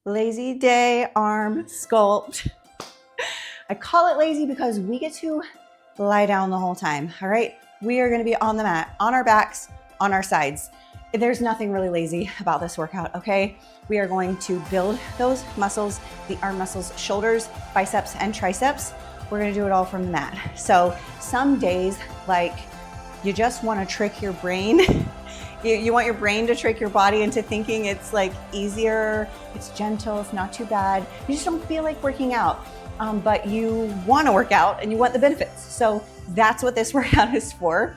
Lazy day arm sculpt. I call it lazy because we get to lie down the whole time, all right? We are gonna be on the mat, on our backs, on our sides. There's nothing really lazy about this workout, okay? We are going to build those muscles, the arm muscles, shoulders, biceps, and triceps. We're gonna do it all from the mat. So some days, like, you just wanna trick your brain. You want your brain to trick your body into thinking it's like easier, it's gentle, it's not too bad. You just don't feel like working out, but you wanna work out and you want the benefits. So that's what this workout is for.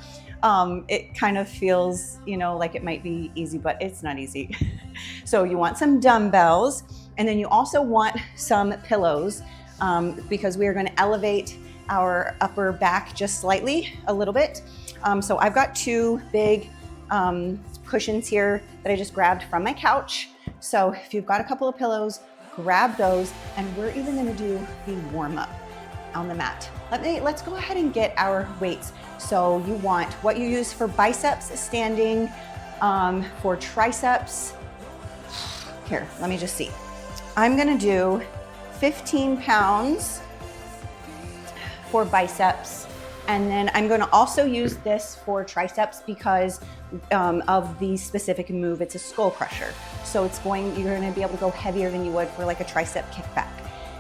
It kind of feels, like it might be easy, but it's not easy. So you want some dumbbells, and then you also want some pillows, because we are gonna elevate our upper back just slightly, a little bit. So I've got two big cushions here that I just grabbed from my couch. So if you've got a couple of pillows, grab those, and we're even gonna do the warm up on the mat. Let's go ahead and get our weights. So you want what you use for biceps standing, for triceps. Here, let me just see. I'm gonna do 15 pounds for biceps. And then I'm gonna also use this for triceps because of the specific move. It's a skull crusher. So you're gonna be able to go heavier than you would for like a tricep kickback.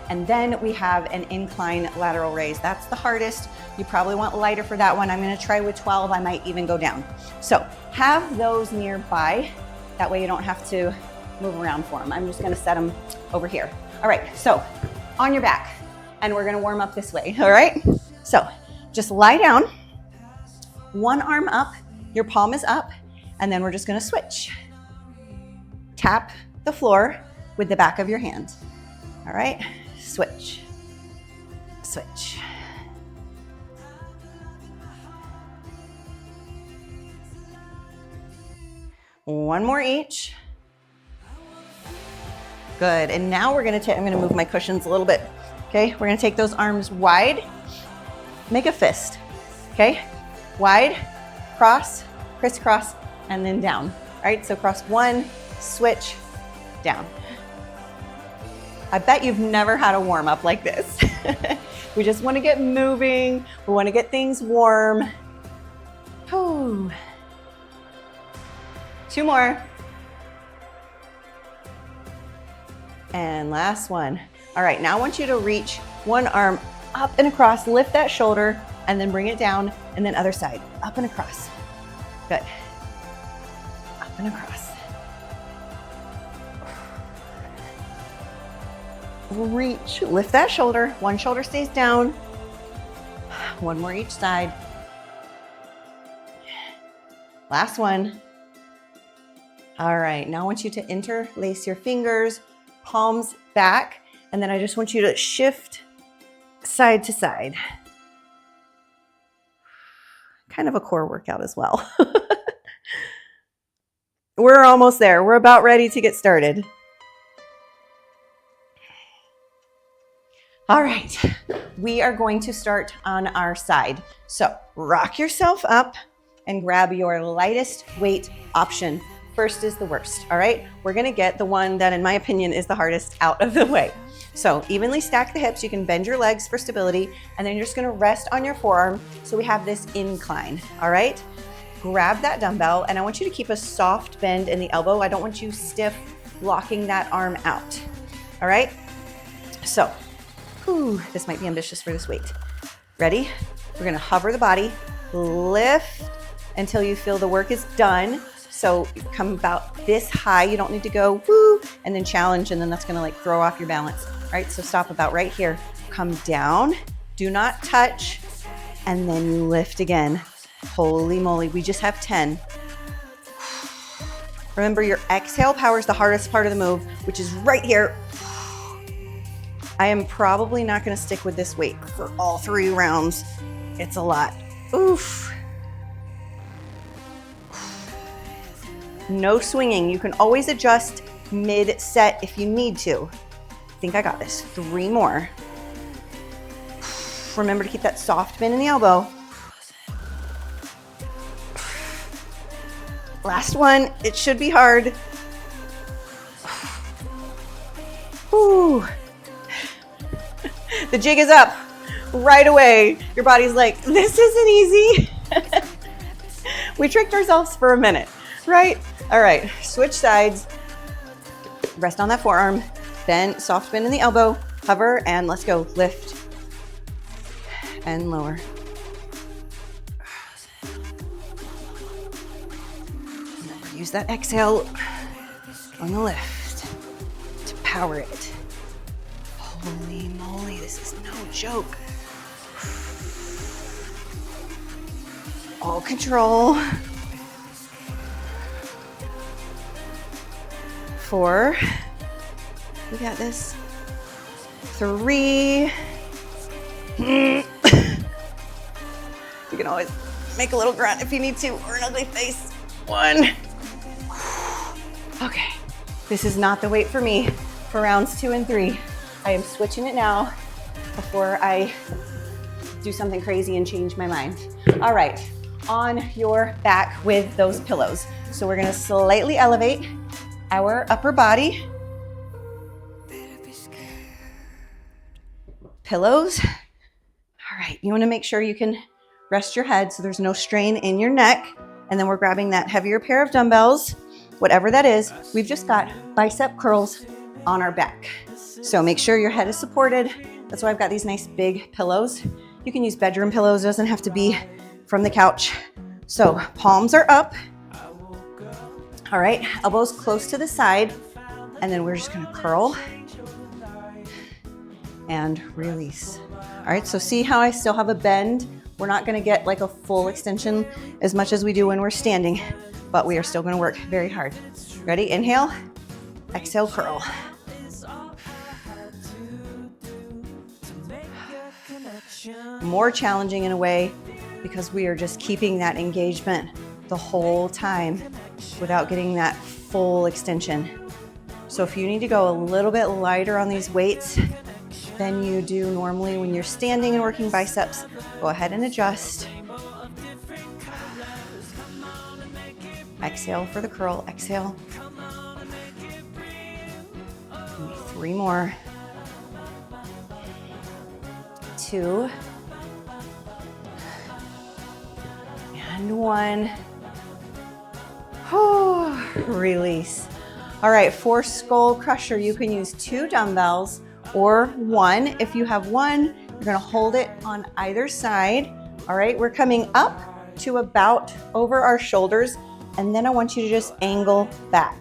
And then we have an incline lateral raise. That's the hardest. You probably want lighter for that one. I'm gonna try with 12, I might even go down. So have those nearby. That way you don't have to move around for them. I'm just gonna set them over here. All right, so on your back, and we're gonna warm up this way, all right? So just lie down, one arm up, your palm is up, and then we're just gonna switch. Tap the floor with the back of your hand. All right, switch, switch. One more each. Good, and now I'm gonna move my cushions a little bit. Okay, we're gonna take those arms wide, make a fist, okay? Wide, cross, crisscross, and then down. All right, so cross one, switch, down. I bet you've never had a warm up like this. We just wanna get moving, we wanna get things warm. Whew. Two more. And last one. All right, now I want you to reach one arm up and across, lift that shoulder, and then bring it down, and then other side, up and across. Good. Up and across. Reach, lift that shoulder. One shoulder stays down. One more each side. Last one. All right, now I want you to interlace your fingers, palms back, and then I just want you to shift side to side. Kind of a core workout as well. We're almost there. We're about ready to get started. All right, we are going to start on our side. So rock yourself up and grab your lightest weight option. First is the worst, all right? We're gonna get the one that, in my opinion, is the hardest out of the way. So evenly stack the hips. You can bend your legs for stability, and then you're just gonna rest on your forearm. So we have this incline, all right? Grab that dumbbell, and I want you to keep a soft bend in the elbow. I don't want you stiff, locking that arm out, all right? So, this might be ambitious for this weight. Ready? We're gonna hover the body, lift until you feel the work is done. So come about this high. You don't need to go woo, and then challenge, and then that's gonna like throw off your balance. All right, so stop about right here. Come down, do not touch, and then you lift again. Holy moly, we just have 10. Remember, your exhale power is the hardest part of the move, which is right here. I am probably not gonna stick with this weight for all 3 rounds. It's a lot. Oof. No swinging. You can always adjust mid-set if you need to. I think I got this. 3 more. Remember to keep that soft bend in the elbow. Last one. It should be hard. The jig is up right away. Your body's like, this isn't easy. We tricked ourselves for a minute, right? All right, switch sides. Rest on that forearm. Bend, soft bend in the elbow. Hover, and let's go. Lift and lower. Use that exhale on the lift to power it. Holy moly, this is no joke. All control. 4. We got this. 3. You can always make a little grunt if you need to, or an ugly face. 1. Okay, this is not the weight for me for rounds 2 and 3. I am switching it now before I do something crazy and change my mind. All right, on your back with those pillows. So we're gonna slightly elevate our upper body. Pillows. All right, you wanna make sure you can rest your head so there's no strain in your neck. And then we're grabbing that heavier pair of dumbbells, whatever that is. We've just got bicep curls on our back. So make sure your head is supported. That's why I've got these nice big pillows. You can use bedroom pillows, it doesn't have to be from the couch. So palms are up. All right, elbows close to the side. And then we're just gonna curl and release. All right, so see how I still have a bend? We're not gonna get like a full extension as much as we do when we're standing, but we are still gonna work very hard. Ready? Inhale, exhale, curl. More challenging in a way because we are just keeping that engagement the whole time without getting that full extension. So if you need to go a little bit lighter on these weights than you do normally when you're standing and working biceps, go ahead and adjust. Exhale for the curl, exhale. Maybe 3 more. 2. And 1. Release. All right, for skull crusher, you can use 2 dumbbells or 1. If you have 1, you're gonna hold it on either side. All right, we're coming up to about over our shoulders, and then I want you to just angle back,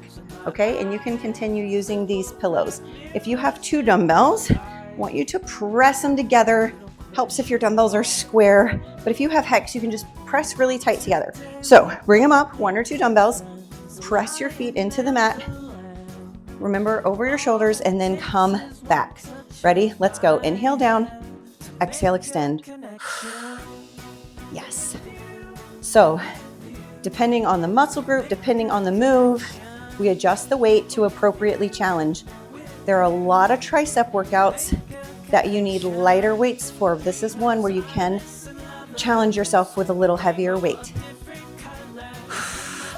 okay? And you can continue using these pillows. If you have 2 dumbbells, I want you to press them together. Helps if your dumbbells are square, but if you have hex, you can just press really tight together. So bring them up, 1 or 2 dumbbells, press your feet into the mat. Remember, over your shoulders, and then come back. Ready? Let's go. Inhale down, exhale, extend. Yes. So depending on the muscle group, depending on the move, we adjust the weight to appropriately challenge. There are a lot of tricep workouts that you need lighter weights for. This is one where you can challenge yourself with a little heavier weight.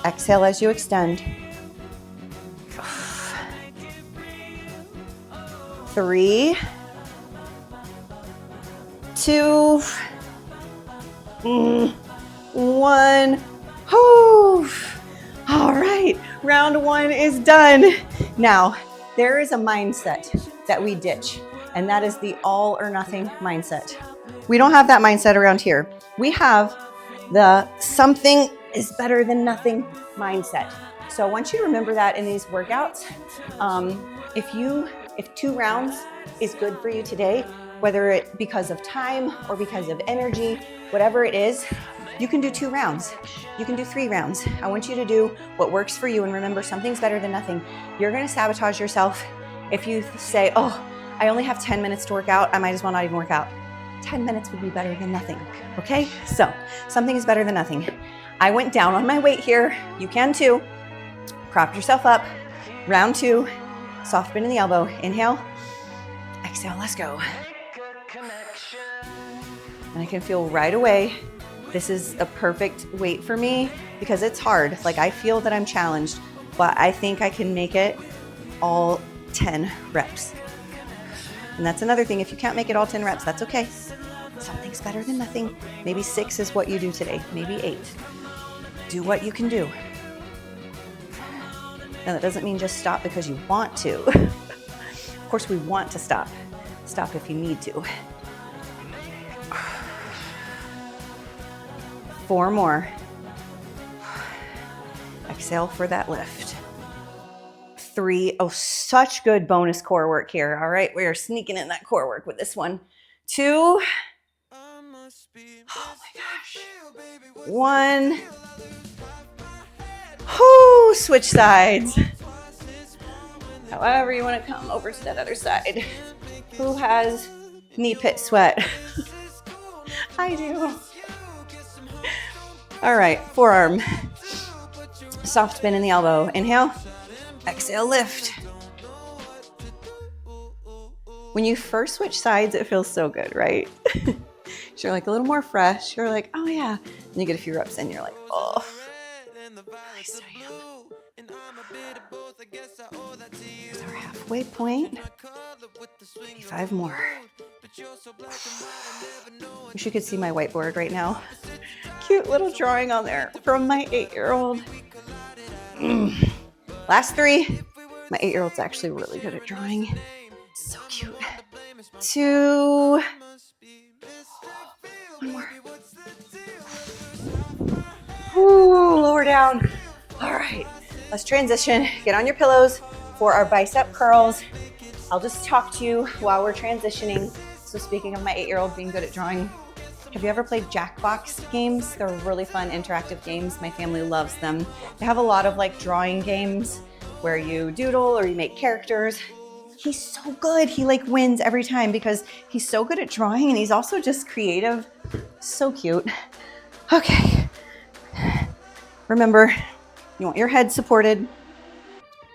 Exhale as you extend. 3, 2, 1. All right, round 1 is done. Now, there is a mindset that we ditch, and that is the all or nothing mindset. We don't have that mindset around here. We have the something is better than nothing mindset. So I want you to remember that in these workouts. If 2 rounds is good for you today, whether it because of time or because of energy, whatever it is, you can do 2 rounds. You can do 3 rounds. I want you to do what works for you, and remember, something's better than nothing. You're gonna sabotage yourself if you say, oh, I only have 10 minutes to work out, I might as well not even work out. 10 minutes would be better than nothing, okay? So something is better than nothing. I went down on my weight here. You can too. Prop yourself up. Round 2, soft bend in the elbow. Inhale, exhale, let's go. And I can feel right away, this is a perfect weight for me because it's hard. Like, I feel that I'm challenged, but I think I can make it all 10 reps. And that's another thing. If you can't make it all 10 reps, that's okay. Something's better than nothing. Maybe 6 is what you do today. Maybe 8. Do what you can do. Now that doesn't mean just stop because you want to. Of course we want to stop. Stop if you need to. 4 more. Exhale for that lift. 3. Oh, such good bonus core work here. All right, we are sneaking in that core work with this one. 2. Oh my gosh. 1. Whoo, switch sides. However you want to come over to that other side. Who has knee pit sweat? I do. All right, forearm. Soft bend in the elbow. Inhale, exhale, lift. When you first switch sides, it feels so good, right? You're like a little more fresh. You're like, oh yeah. And you get a few reps in, you're like, oh. At least I am. Here's our halfway point. 5 more. Wish you could see my whiteboard right now. Cute little drawing on there from my 8-year-old. Last 3. My 8-year-old's actually really good at drawing. So cute. 2. 1 more. Ooh, lower down. All right, let's transition. Get on your pillows for our bicep curls. I'll just talk to you while we're transitioning. So speaking of my 8-year-old being good at drawing, have you ever played Jackbox games? They're really fun, interactive games. My family loves them. They have a lot of like drawing games where you doodle or you make characters. He's so good. He like wins every time because he's so good at drawing and he's also just creative. So cute. Okay. Remember, you want your head supported. You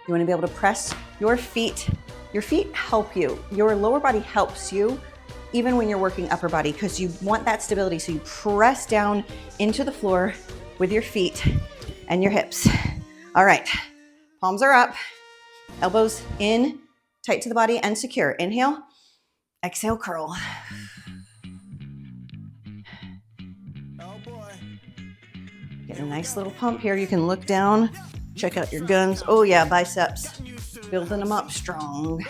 want to be able to press your feet. Your feet help you. Your lower body helps you even when you're working upper body because you want that stability. So you press down into the floor with your feet and your hips. All right, palms are up, elbows in, tight to the body and secure. Inhale, exhale, curl. Get a nice little pump here. You can look down, check out your guns. Oh yeah, biceps, building them up strong.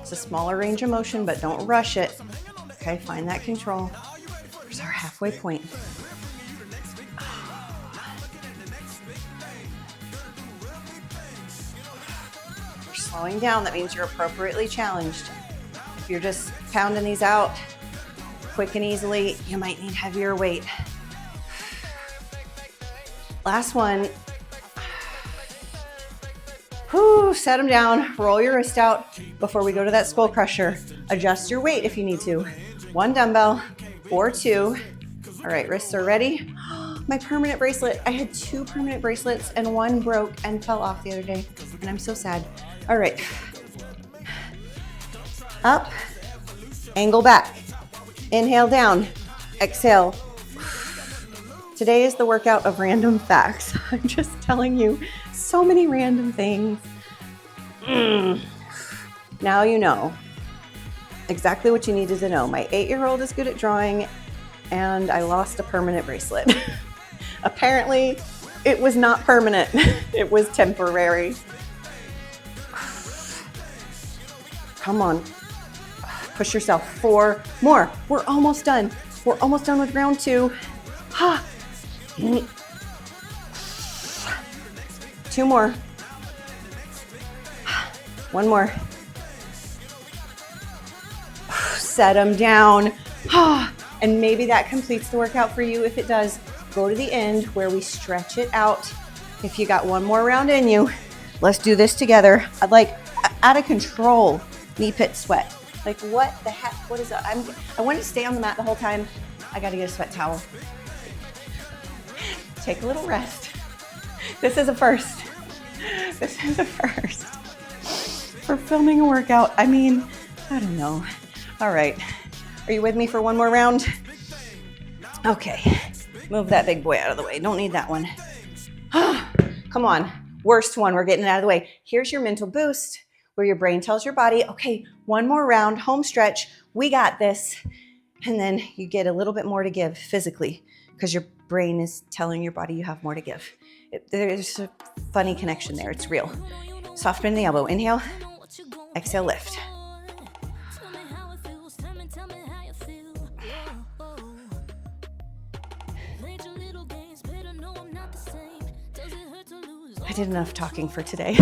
It's a smaller range of motion, but don't rush it. Okay, find that control. Here's our halfway point. You're slowing down. That means you're appropriately challenged. If you're just pounding these out quick and easily, you might need heavier weight. Last one. Whew, set them down, roll your wrist out before we go to that skull crusher. Adjust your weight if you need to. 1 dumbbell or 2. All right, wrists are ready. My permanent bracelet. I had 2 permanent bracelets and 1 broke and fell off the other day, and I'm so sad. All right. Up, angle back. Inhale down, exhale. Today is the workout of random facts. I'm just telling you so many random things. Now you know exactly what you needed to know. My 8-year-old is good at drawing and I lost a permanent bracelet. Apparently it was not permanent. It was temporary. Come on, push yourself. 4 more. We're almost done. We're almost done with round 2. 2 more. 1 more. Set them down. And maybe that completes the workout for you. If it does, go to the end where we stretch it out. If you got 1 more round in you, let's do this together. I'd like out of control knee pit sweat. Like what the heck? What is that? I want to stay on the mat the whole time. I got to get a sweat towel. Take a little rest. This is a first. This is a first for filming a workout. I mean, I don't know. All right. Are you with me for 1 more round? Okay. Move that big boy out of the way. Don't need that one. Come on. Worst one, we're getting it out of the way. Here's your mental boost where your brain tells your body, okay, one more round, home stretch, we got this. And then you get a little bit more to give physically because your brain is telling your body you have more to give. There's a funny connection there, it's real. Soft bend in the elbow, inhale, exhale, lift. I did enough talking for today.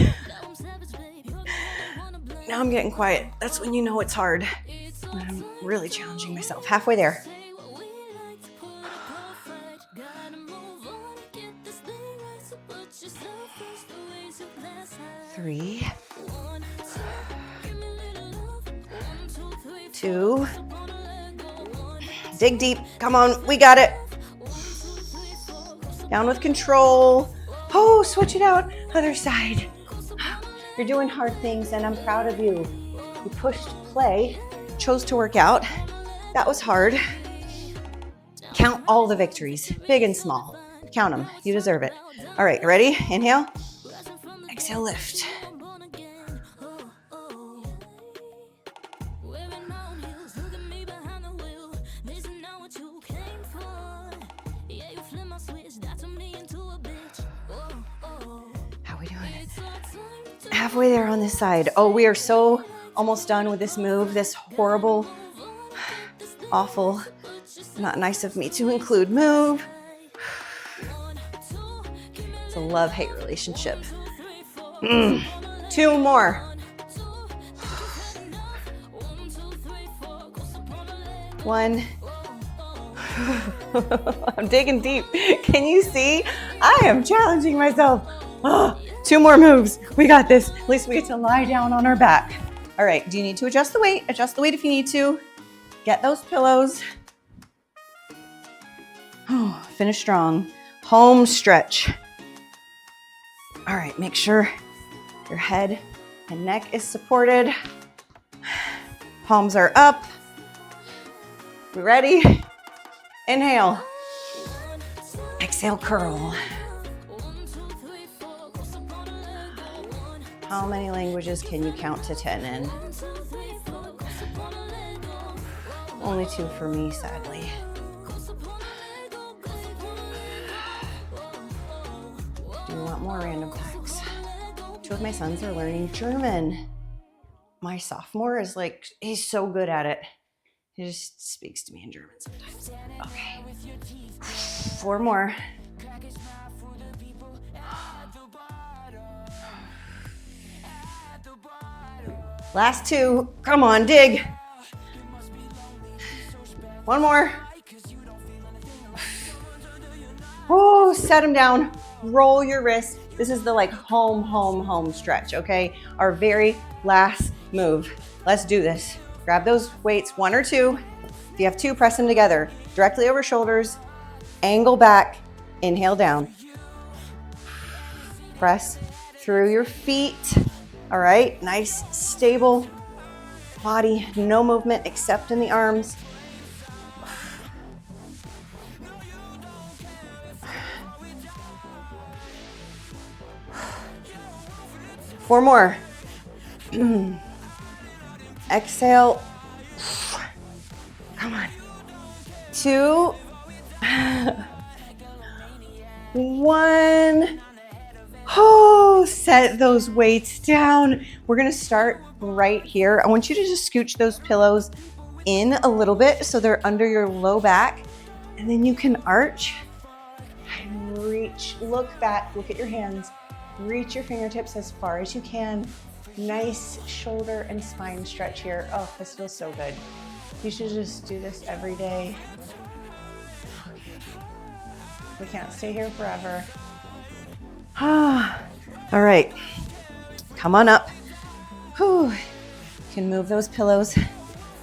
Now I'm getting quiet. That's when you know it's hard. I'm really challenging myself. Halfway there. 3, 2, dig deep. Come on, we got it. Down with control. Oh, switch it out. Other side. You're doing hard things and I'm proud of you. You pushed play, chose to work out. That was hard. Count all the victories, big and small. Count them, you deserve it. All right, ready? Inhale, exhale, lift. How are we doing? Halfway there on this side. Oh, we are so almost done with this move, this horrible, awful, not nice of me to include move. It's a love-hate relationship. 2 more. 1. I'm digging deep. Can you see? I am challenging myself. 2 more moves. We got this. At least we get to lie down on our back. All right, do you need to adjust the weight? Adjust the weight if you need to. Get those pillows. Finish strong. Home stretch. All right, make sure your head and neck is supported. Palms are up. We ready? Inhale. Exhale, curl. How many languages can you count to 10 in? Only 2 for me, sadly. Do you want more random facts? 2 of my sons are learning German. My sophomore is like, he's so good at it. He just speaks to me in German sometimes. Okay. 4 more. Last 2. Come on, dig. 1 more. Oh, set them down. Roll your wrist. This is the like home stretch, okay? Our very last move. Let's do this. Grab those weights, 1 or 2. If you have 2, press them together. Directly over shoulders, angle back, inhale down. Press through your feet. All right, nice, stable body, no movement except in the arms. Four more. Exhale. Come on. 2, 1. Oh, set those weights down. We're gonna start right here. I want you to just scooch those pillows in a little bit so they're under your low back, and then you can arch and reach. Look back, look at your hands. Reach your fingertips as far as you can. Nice shoulder and spine stretch here. Oh, this feels so good. You should just do this every day. We can't stay here forever. All right, come on up. Whew. You can move those pillows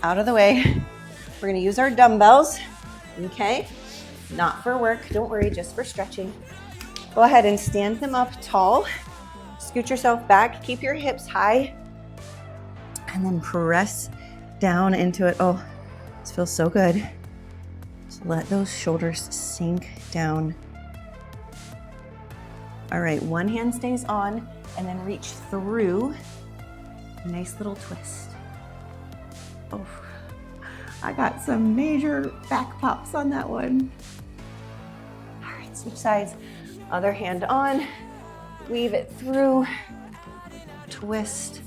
out of the way. We're gonna use our dumbbells, okay? Not for work, don't worry, just for stretching. Go ahead and stand them up tall. Scoot yourself back, keep your hips high, and then press down into it. Oh, this feels so good. Just let those shoulders sink down. All right, one hand stays on and then reach through. Nice little twist. Oh, I got some major back pops on that one. All right, switch sides. Other hand on, weave it through, twist.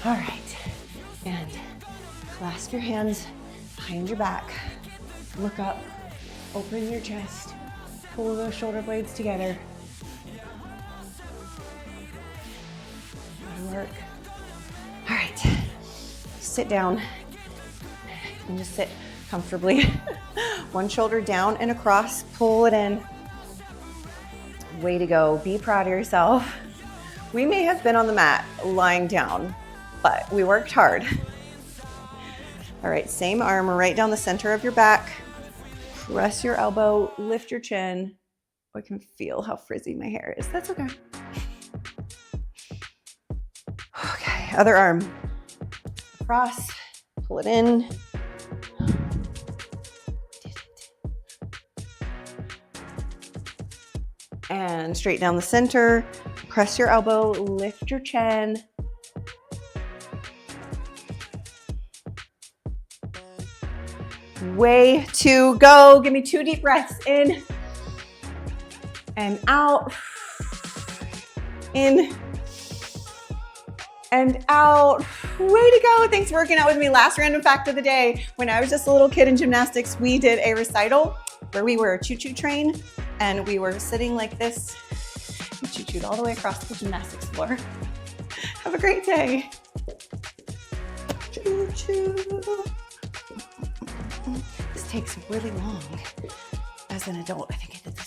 All right, and clasp your hands behind your back. Look up, open your chest, pull those shoulder blades together. Good work. All right, sit down and just sit comfortably. One shoulder down and across, pull it in. Way to go, be proud of yourself. We may have been on the mat lying down, but we worked hard. All right, same arm right down the center of your back. Press your elbow, lift your chin. I can feel how frizzy my hair is. That's okay. Okay, other arm. Cross, pull it in. And straight down the center. Press your elbow, lift your chin. Way to go. Give me 2 deep breaths in and out. In and out. Way to go. Thanks for working out with me. Last random fact of the day. When I was just a little kid in gymnastics, we did a recital where we were a choo-choo train and we were sitting like this. We choo-chooed all the way across the gymnastics floor. Have a great day. Choo-choo. This takes really long. As an adult, I think I did this